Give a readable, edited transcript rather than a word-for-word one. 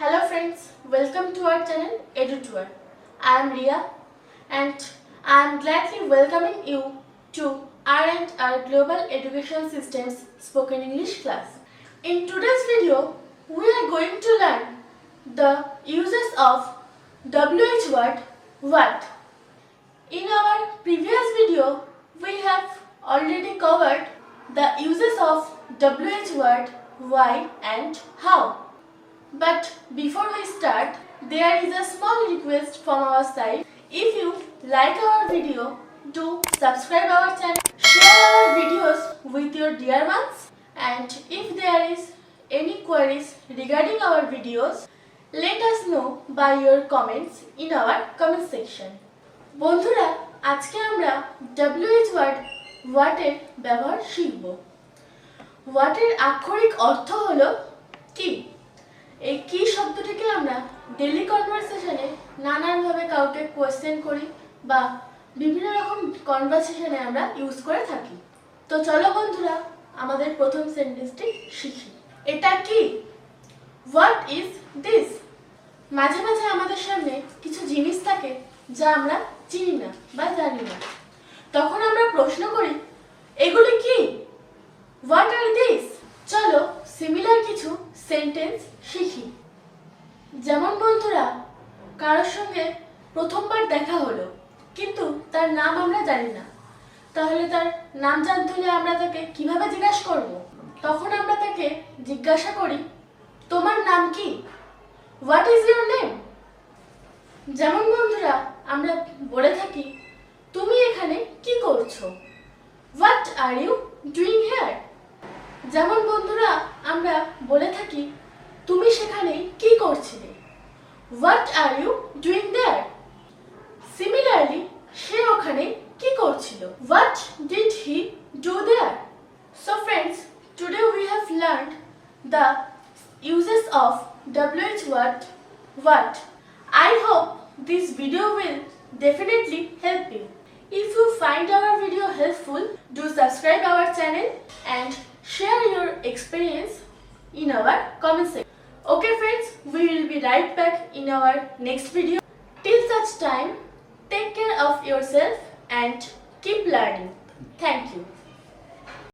Hello friends, welcome to our channel I Edu2r. I am Ria and I am gladly welcoming you to I Global Education Systems Spoken English class. In today's video, we are going to learn the uses of WH word what. In our previous video, we have already covered the uses of WH word why and how. But before we start, there is a small request from our side. If you like our video, do subscribe our channel, share our videos with your dear ones, and if there is any queries regarding our videos, let us know by your comments in our comment section. বন্ধুরা, আজকে আমরা WH word হোয়াটের ব্যবহার শিখব। হোয়াটের আক্ষরিক অর্থ হলো কি। এই কি শব্দটিকে আমরা ডেইলি কনভারসেশনে নানানভাবে কাউকে কোয়েশ্চেন করি বা বিভিন্ন রকম কনভারসেশনে আমরা ইউজ করে থাকি। তো চলো বন্ধুরা, আমাদের প্রথম সেন্টেন্সটি শিখি। এটা কি? What is this? মাঝে মাঝে আমাদের সামনে কিছু জিনিস থাকে যা আমরা চিনি না বা জানি না। তখন আমরা প্রশ্ন করি, এগুলি কি? What are this? চলো সিমিলার কিছু সেন্টেন্স শিখি। যেমন বন্ধুরা, কারোর সঙ্গে প্রথমবার দেখা হলো কিন্তু তার নাম আমরা জানি না, তাহলে তার নাম জানতে হলে আমরা তাকে কিভাবে জিজ্ঞাসা করব? তখন আমরা তাকে জিজ্ঞাসা করি, তোমার নাম কি? What is your name? যেমন বন্ধুরা, আমরা বলে থাকি, তুমি এখানে কি করছো? What are you doing here? যেমন বন্ধুরা, আমরা বলে থাকি, তুমি সেখানে কি করছিলে? What are you doing there? Similarly, সে ওখানে কি করছিল? What did he do there? So friends, today we have learned the uses of WH word what. I hope this video will definitely help you. If you find our video helpful, do subscribe our channel and share your experience in our comment section. Okay friends, we will be right back in our next video. Till such time, take care of yourself and keep learning. Thank you.